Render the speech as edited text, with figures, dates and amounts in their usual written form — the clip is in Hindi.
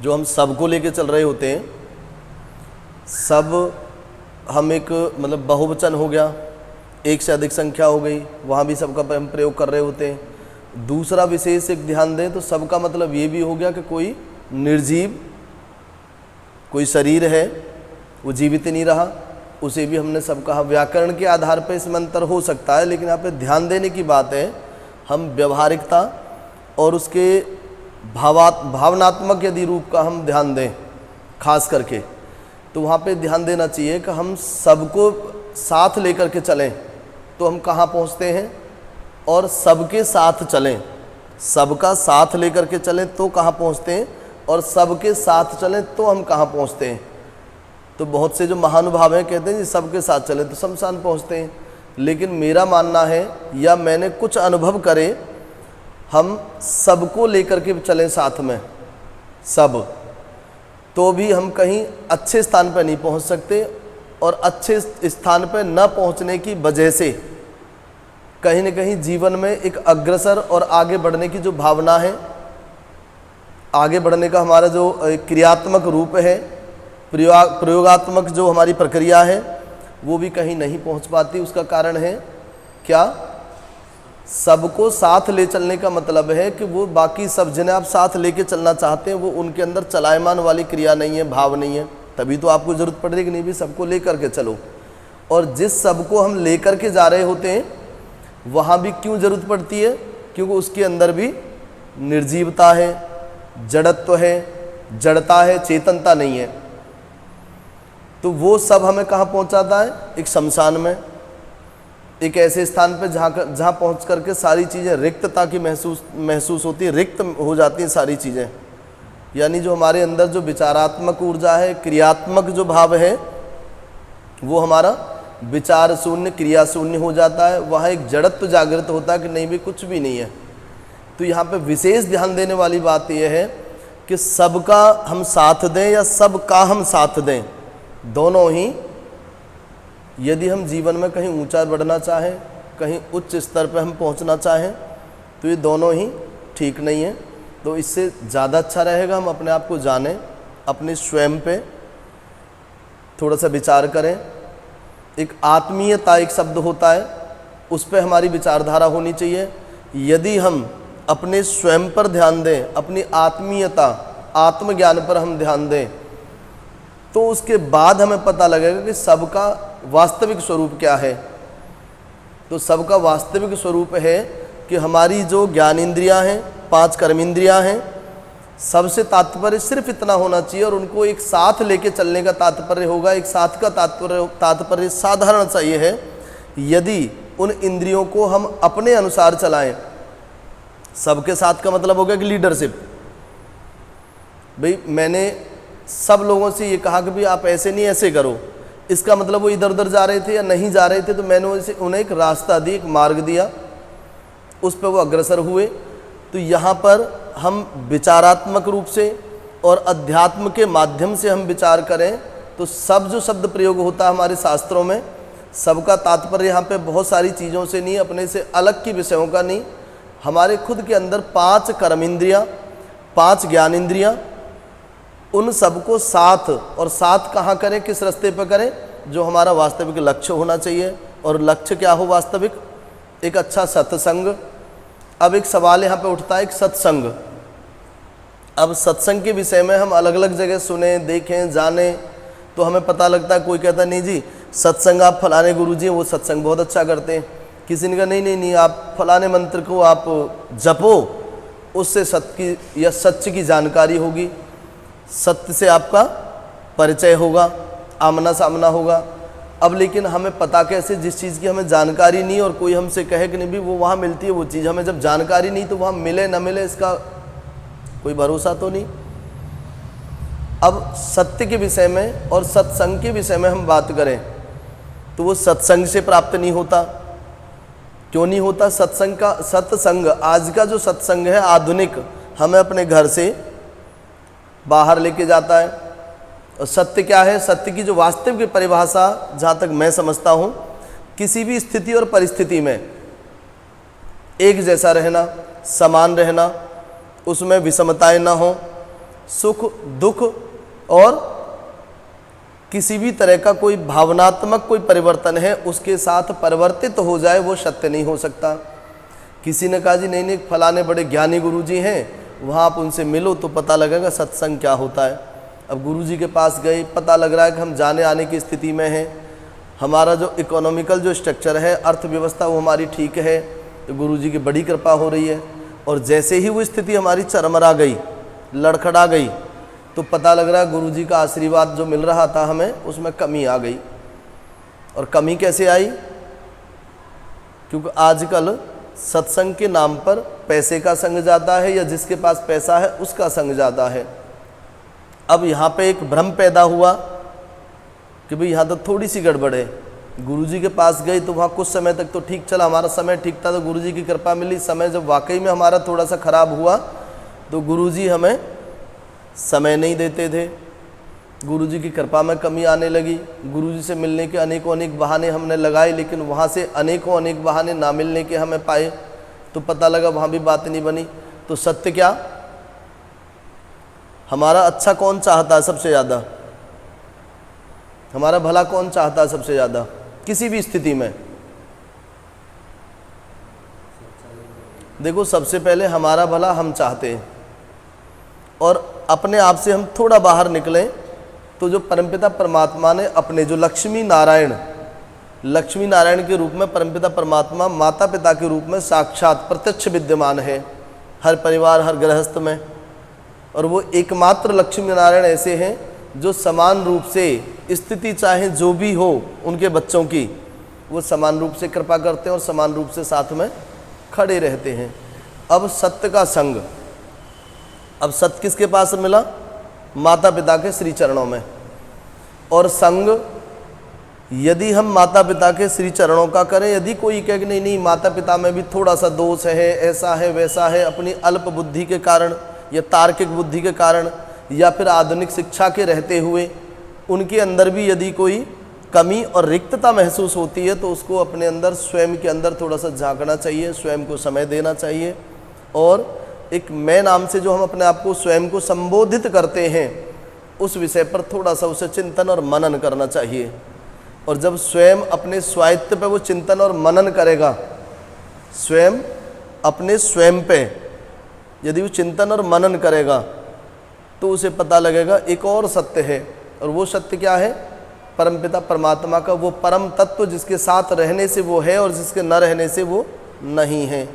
जो हम सबको लेके चल रहे होते हैं, सब हम एक मतलब बहुवचन हो गया, एक से अधिक संख्या हो गई, वहाँ भी सबका हम प्रयोग कर रहे होते हैं। दूसरा विशेष एक ध्यान दें तो सबका मतलब ये भी हो गया कि कोई निर्जीव, कोई शरीर है वो जीवित नहीं रहा, उसे भी हमने सब कहा। व्याकरण के आधार पर इसमें अंतर हो सकता है, लेकिन यहाँ पे ध्यान देने की बात है, हम व्यवहारिकता और उसके भावनात्मक यदि रूप का हम ध्यान दें खास करके, तो वहाँ पे ध्यान देना चाहिए कि हम सबको साथ लेकर के चलें तो हम कहाँ पहुँचते हैं, और सबके साथ चलें, सबका साथ लेकर के चलें तो कहाँ पहुँचते हैं, और सबके साथ चलें तो हम कहाँ पहुँचते हैं। तो बहुत से जो महानुभाव हैं कहते हैं जी सबके साथ चलें तो शमशान पहुँचते हैं, लेकिन मेरा मानना है या मैंने कुछ अनुभव करे, हम सबको लेकर के चलें साथ में सब, तो भी हम कहीं अच्छे स्थान पर नहीं पहुंच सकते, और अच्छे स्थान पर न पहुंचने की वजह से कहीं न कहीं जीवन में एक अग्रसर और आगे बढ़ने की जो भावना है, आगे बढ़ने का हमारा जो क्रियात्मक रूप है, प्रयोगात्मक जो हमारी प्रक्रिया है, वो भी कहीं नहीं पहुंच पाती। उसका कारण है क्या? सबको साथ ले चलने का मतलब है कि वो बाकी सब जिन्हें आप साथ लेके चलना चाहते हैं वो उनके अंदर चलायमान वाली क्रिया नहीं है, भाव नहीं है, तभी तो आपको ज़रूरत पड़ रही है कि नहीं भी सबको लेकर के चलो। और जिस सबको हम लेकर के जा रहे होते हैं वहाँ भी क्यों ज़रूरत पड़ती है? क्योंकि उसके अंदर भी निर्जीवता है, जड़त्व है, जड़ता है, चेतनता नहीं है। तो वो सब हमें कहाँ पहुँचाता है? एक शमशान में, एक ऐसे स्थान पे जहाँ पहुँच करके सारी चीज़ें रिक्तता की महसूस होती है, रिक्त हो जाती हैं सारी चीज़ें। यानी जो हमारे अंदर जो विचारात्मक ऊर्जा है, क्रियात्मक जो भाव है, वो हमारा विचार शून्य, क्रिया शून्य हो जाता है। वहाँ एक जड़त्व जागृत होता है कि नहीं भी कुछ भी नहीं है। तो यहाँ पे विशेष ध्यान देने वाली बात यह है कि सबका हम साथ दें या सबका हम साथ दें, दोनों ही यदि हम जीवन में कहीं ऊंचा बढ़ना चाहें, कहीं उच्च स्तर पर हम पहुंचना चाहें, तो ये दोनों ही ठीक नहीं है। तो इससे ज़्यादा अच्छा रहेगा हम अपने आप को जानें, अपने स्वयं पे थोड़ा सा विचार करें। एक आत्मीयता एक शब्द होता है, उस पर हमारी विचारधारा होनी चाहिए। यदि हम अपने स्वयं पर ध्यान दें, अपनी आत्मीयता, आत्मज्ञान पर हम ध्यान दें, तो उसके बाद हमें पता लगेगा कि सबका वास्तविक स्वरूप क्या है। तो सबका वास्तविक स्वरूप है कि हमारी जो ज्ञानेंद्रियां हैं, 5 कर्मेंद्रियां हैं, सबसे तात्पर्य सिर्फ इतना होना चाहिए, और उनको एक साथ लेके चलने का तात्पर्य होगा। एक साथ का तात्पर्य साधारण सा ये है, यदि उन इंद्रियों को हम अपने अनुसार चलाएं, सबके साथ का मतलब हो गया कि लीडरशिप। भाई मैंने सब लोगों से ये कहा कि भाई आप ऐसे नहीं ऐसे करो, इसका मतलब वो इधर उधर जा रहे थे या नहीं जा रहे थे, तो मैंने उन्हें एक रास्ता दी, एक मार्ग दिया, उस पर वो अग्रसर हुए। तो यहाँ पर हम विचारात्मक रूप से और अध्यात्म के माध्यम से हम विचार करें तो सब जो शब्द प्रयोग होता है हमारे शास्त्रों में, सबका तात्पर्य यहाँ पे बहुत सारी चीज़ों से नहीं, अपने से अलग की विषयों का नहीं, हमारे खुद के अंदर 5 कर्मेंद्रियाँ, 5 ज्ञानेंद्रियाँ, उन सबको साथ, और साथ कहाँ करें, किस रास्ते पर करें? जो हमारा वास्तविक लक्ष्य होना चाहिए। और लक्ष्य क्या हो वास्तविक? एक अच्छा सत्संग। अब एक सवाल यहाँ पे उठता है, एक सत्संग। अब सत्संग के विषय में हम अलग अलग जगह सुने, देखें, जाने, तो हमें पता लगता है, कोई कहता है नहीं जी सत्संग आप फलाने गुरुजी वो सत्संग बहुत अच्छा करते हैं, किसी ने कहा नहीं नहीं नहीं आप फलाने मंत्र को आप जपो, उससे सत्य की या सच्च की जानकारी होगी, सत्य से आपका परिचय होगा, आमना सामना होगा। अब लेकिन हमें पता कैसे, जिस चीज़ की हमें जानकारी नहीं और कोई हमसे कहे कि नहीं भी वो वहाँ मिलती है वो चीज़, हमें जब जानकारी नहीं तो वहाँ मिले न मिले इसका कोई भरोसा तो नहीं। अब सत्य के विषय में और सत्संग के विषय में हम बात करें तो वो सत्संग से प्राप्त नहीं होता। क्यों नहीं होता? सत्संग आज का जो सत्संग है आधुनिक, हमें अपने घर से बाहर लेके जाता है। और सत्य क्या है? सत्य की जो वास्तविक परिभाषा जहाँ तक मैं समझता हूँ, किसी भी स्थिति और परिस्थिति में एक जैसा रहना, समान रहना, उसमें विषमताएं ना हो, सुख दुख और किसी भी तरह का कोई भावनात्मक कोई परिवर्तन है उसके साथ परिवर्तित हो जाए, वो सत्य नहीं हो सकता। किसी ने कहा जी नहीं नहीं फलाने बड़े ज्ञानी गुरुजी हैं, वहाँ आप उनसे मिलो तो पता लगेगा सत्संग क्या होता है। अब गुरुजी के पास गए, पता लग रहा है कि हम जाने आने की स्थिति में हैं, हमारा जो इकोनॉमिकल जो स्ट्रक्चर है, अर्थव्यवस्था वो हमारी ठीक है, तो गुरुजी की बड़ी कृपा हो रही है। और जैसे ही वो स्थिति हमारी चरमरा गई, लड़खड़ा गई, तो पता लग रहा है गुरुजी का आशीर्वाद जो मिल रहा था हमें उसमें कमी आ गई। और कमी कैसे आई? क्योंकि आजकल सत्संग के नाम पर पैसे का संग ज़्यादा है, या जिसके पास पैसा है उसका संग ज़्यादा है। अब यहाँ पे एक भ्रम पैदा हुआ कि भाई यहाँ तो थोड़ी सी गड़बड़ है। गुरुजी के पास गए तो वहाँ कुछ समय तक तो ठीक चला, हमारा समय ठीक था, तो गुरुजी की कृपा मिली। समय जब वाकई में हमारा थोड़ा सा खराब हुआ तो गुरुजी हमें समय नहीं देते थे, गुरुजी की कृपा में कमी आने लगी। गुरुजी से मिलने के अनेकों अनेक बहाने हमने लगाए, लेकिन वहाँ से अनेकों अनेक बहाने ना मिलने के हमें पाए, तो पता लगा वहाँ भी बात नहीं बनी। तो सत्य क्या? हमारा अच्छा कौन चाहता है सबसे ज़्यादा? हमारा भला कौन चाहता है सबसे ज़्यादा किसी भी स्थिति में? देखो, सबसे पहले हमारा भला हम चाहते हैं, और अपने आप से हम थोड़ा बाहर निकलें तो जो परमपिता परमात्मा ने अपने जो लक्ष्मी नारायण के रूप में परमपिता परमात्मा माता पिता के रूप में साक्षात प्रत्यक्ष विद्यमान है हर परिवार, हर गृहस्थ में। और वो एकमात्र लक्ष्मी नारायण ऐसे हैं जो समान रूप से स्थिति चाहे जो भी हो उनके बच्चों की, वो समान रूप से कृपा करते हैं और समान रूप से साथ में खड़े रहते हैं। अब सत्य का संग, अब सत्य किसके पास मिला? माता पिता के श्री चरणों में। और संग यदि हम माता पिता के श्री चरणों का करें, यदि कोई कहे कि नहीं नहीं माता पिता में भी थोड़ा सा दोष है, ऐसा है वैसा है, अपनी अल्प बुद्धि के कारण या तार्किक बुद्धि के कारण या फिर आधुनिक शिक्षा के रहते हुए उनके अंदर भी यदि कोई कमी और रिक्तता महसूस होती है, तो उसको अपने अंदर स्वयं के अंदर थोड़ा सा झांकना चाहिए, स्वयं को समय देना चाहिए। और एक मैं नाम से जो हम अपने आप को स्वयं को संबोधित करते हैं उस विषय पर थोड़ा सा उसे चिंतन और मनन करना चाहिए। और जब स्वयं अपने स्वायत्त पे वो चिंतन और मनन करेगा, स्वयं अपने स्वयं पे यदि वो चिंतन और मनन करेगा, तो उसे पता लगेगा एक और सत्य है। और वो सत्य क्या है? परमपिता परमात्मा का वो परम तत्व जिसके साथ रहने से वो है और जिसके न रहने से वो नहीं है।